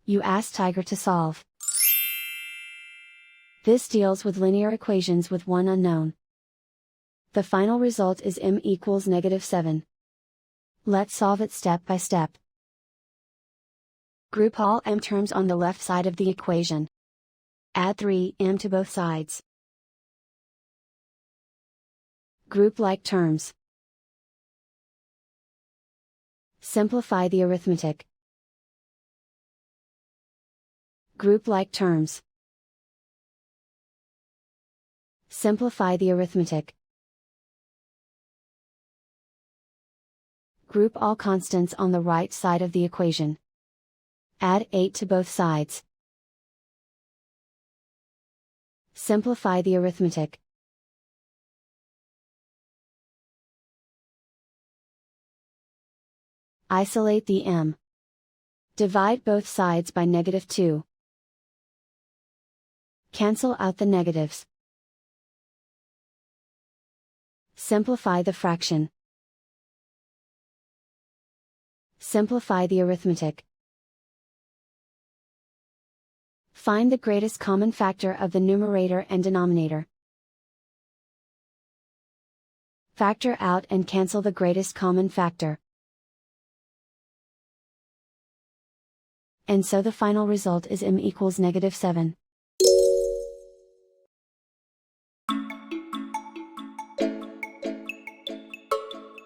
You ask Tiger to solve. This deals with linear equations with one unknown. The final result is m equals -7. Let's solve it step by step. Group all m terms on the left side of the equation. Add 3m to both sides. Group like terms. Simplify the arithmetic. Group like terms. Simplify the arithmetic. Group all constants on the right side of the equation. Add 8 to both sides. Simplify the arithmetic. Isolate the m. Divide both sides by -2. Cancel out the negatives. Simplify the fraction. Simplify the arithmetic. Find the greatest common factor of the numerator and denominator. Factor out and cancel the greatest common factor. And so the final result is m equals -7.